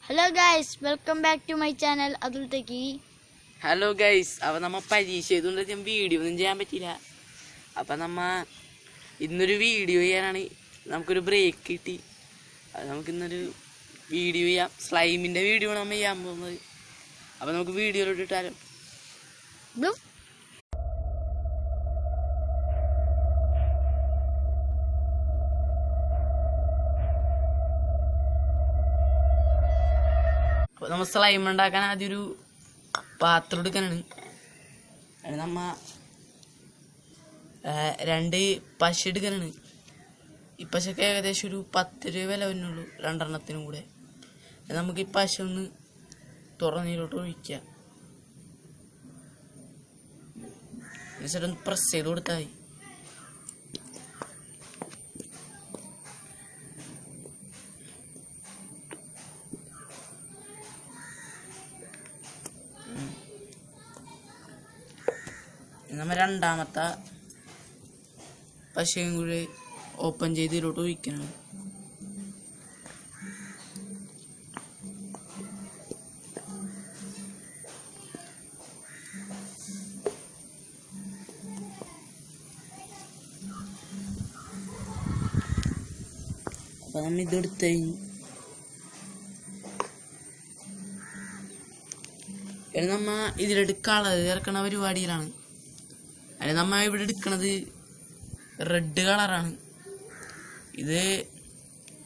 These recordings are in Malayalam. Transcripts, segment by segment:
Hello guys, welcome back to my channel Adul Teki. Hello guys, അപ്പോൾ നമ്മൾ പരീക്ഷ ചെയ്തുകൊണ്ട് ഞാൻ വീഡിയോ ഒന്നും ചെയ്യാൻ പറ്റില്ല. അപ്പം ഇന്നൊരു വീഡിയോ ചെയ്യാനാണ്. നമുക്കൊരു ബ്രേക്ക് കിട്ടി. അത് നമുക്കിന്നൊരു വീഡിയോ ചെയ്യാം. സ്ലൈമിൻ്റെ വീഡിയോ ആണ് നമ്മൾ ചെയ്യാൻ പോകുന്നത്. അപ്പോൾ നമുക്ക് വീഡിയോയിലോട്ട് ഇട്ടാലോ. അപ്പോൾ നമ്മൾ സ്ലൈം ഉണ്ടാക്കാൻ ആദ്യം ഒരു പാത്രം എടുക്കാനാണ്. അതിന് നമ്മ 2 പശ എടുക്കാനാണ്. ഈ പശക്ക് ഏകദേശം ഒരു 10 രൂപ വില വരുന്നുള്ളൂ രണ്ടെണ്ണത്തിനും കൂടെ. നമുക്ക് ഈ പശ ഒന്ന് തുറന്നതിലോട്ട് ഒഴിക്കാം. എന്നിട്ടൊന്ന് പ്രസ് ചെയ്ത് കൊടുത്താൽ മതി. നമ്മൾ രണ്ടാമത്തെ പശയും കൂടി ഓപ്പൺ ചെയ്ത് ഇതിലോട്ട് ഒഴിക്കണം. അപ്പം നമ്മൾ ഇതെടുത്ത് കഴിഞ്ഞു. ഇനി നമ്മ ഇതിലോട്ട് കളർ ചേർക്കണ പരിപാടിയിലാണ്. അതിന് നമ്മ ഇവിടെ എടുക്കണത് റെഡ് കളറാണ്. ഇത്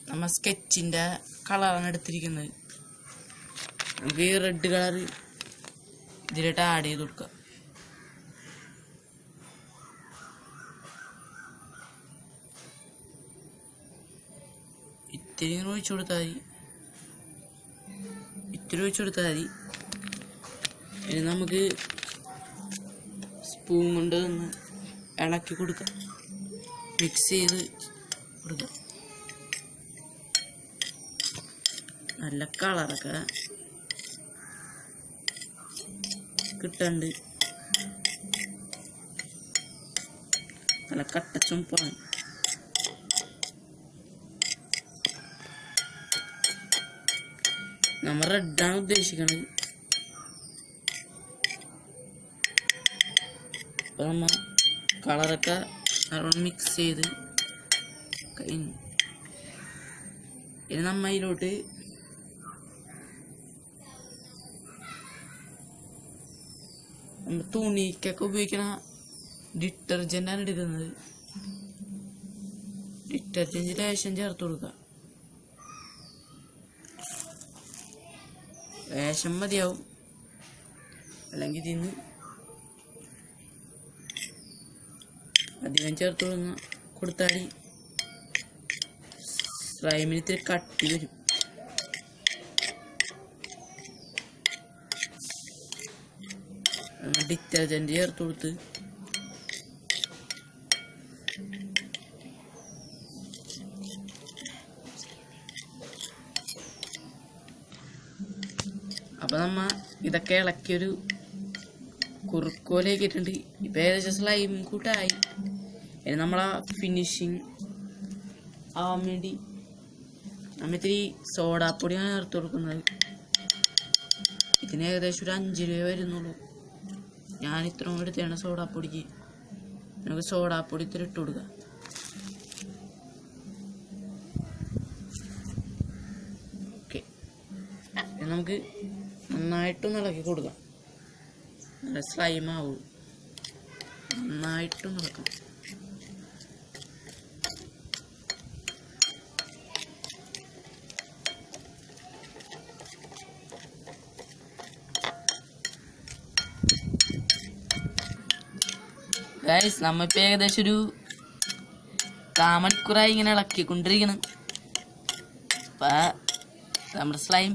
നമ്മ സ്കെച്ചിൻ്റെ കളറാണ് എടുത്തിരിക്കുന്നത്. നമുക്ക് ഈ റെഡ് കളർ ഇതിലോട്ട് ആഡ് ചെയ്ത് കൊടുക്കാം. ഇത്തിരി ഒഴിച്ചു കൊടുത്താൽ മതി. ഇനി നമുക്ക് സ്പൂൺ കൊണ്ട് ഒന്ന് ഇളക്കി കൊടുക്കാം, മിക്സ് ചെയ്ത് കൊടുക്കാം. നല്ല കളറൊക്കെ കിട്ടണ്ട്. നല്ല കട്ടച്ചുമ്പാണ്. നമ്മൾ റെഡാണ് ഉദ്ദേശിക്കുന്നത്. അപ്പോൾ നമ്മൾ കളറൊക്കെ നല്ലോണം മിക്സ് ചെയ്ത് കഴിഞ്ഞു. ഇനി നമ്മൾ അതിലോട്ട് നമ്മൾ തുണിക്കൊക്കെ ഉപയോഗിക്കണ ഡിറ്റർജൻ്റാണ് എടുക്കുന്നത്. ഡിറ്റർജൻറ്റ് ലേശം ചേർത്ത് കൊടുക്കുക. ലേശം മതിയാവും, അല്ലെങ്കിൽ ഇതിന്ന് അധികം ചേർത്ത് കൊടുത്താൽ സ്ലൈമിന് ഇത്തിരി കട്ടി വരും. ഡിറ്റർജൻറ്റ് ചേർത്ത് കൊടുത്ത് അപ്പം നമ്മ ഇതൊക്കെ ഇളക്കിയൊരു കുറുക്കോലേക്ക് ഇട്ടിട്ടുണ്ട്. ഇപ്പം ഏകദേശം സ്ലൈം കൂട്ടായി. ഇനി നമ്മളാ ഫിനിഷിങ് ആവാൻ വേണ്ടി നമ്മൾ ഇത്തിരി സോഡാപ്പൊടിയാണ് ചേർത്ത് കൊടുക്കുന്നത്. ഇതിന് ഏകദേശം ഒരു 5 രൂപ വരുന്നുള്ളൂ. ഞാൻ ഇത്രയും എടുത്താണ് സോഡാപ്പൊടിക്ക്. നമുക്ക് സോഡാപ്പൊടി ഇത്തിരി ഇട്ട് കൊടുക്കാം. ഓക്കെ, നമുക്ക് നന്നായിട്ടൊന്ന് ഇളക്കി കൊടുക്കാം. നല്ല സ്ലൈമാവും. നന്നായിട്ടും നടക്കും. ഗൈസ്, നമ്മളിപ്പോൾ ഏകദേശം ഒരു 1/4 മണിക്കൂറായി ഇങ്ങനെ ഇളക്കിക്കൊണ്ടിരിക്കണം. അപ്പം നമ്മുടെ സ്ലൈം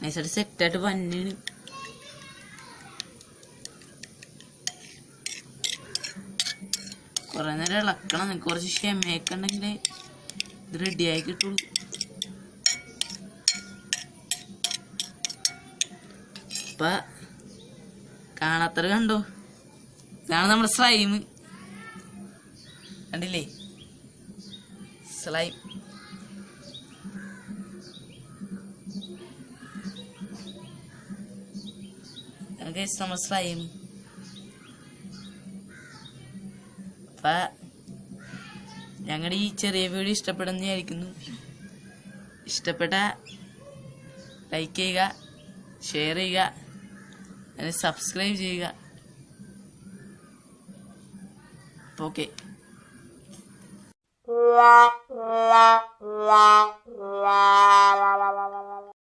നൈസായിട്ട് സെറ്റായിട്ട് വന്നിന്. കുറേ നേരം ഇളക്കണം. നിങ്ങൾക്ക് കുറച്ച് ക്ഷമയൊക്കെ ഉണ്ടെങ്കിൽ ഇത് റെഡിയായി കിട്ടുള്ളൂ. അപ്പം കാണാത്തത് കണ്ടോ? ഇതാണ് നമ്മുടെ സ്ലൈം. കണ്ടില്ലേ? സ്ലൈം ഗൈസ് നമ്മൾ സ്ലൈം. അപ്പം ഞങ്ങളുടെ ഈ ചെറിയ വീഡിയോ ഇഷ്ടപ്പെടുന്ന വിചാരിക്കുന്നു. ഇഷ്ടപ്പെട്ട ലൈക്ക് ചെയ്യുക, ഷെയർ ചെയ്യുക, അതിന് സബ്സ്ക്രൈബ് ചെയ്യുക. അപ്പോൾ ഓക്കെ.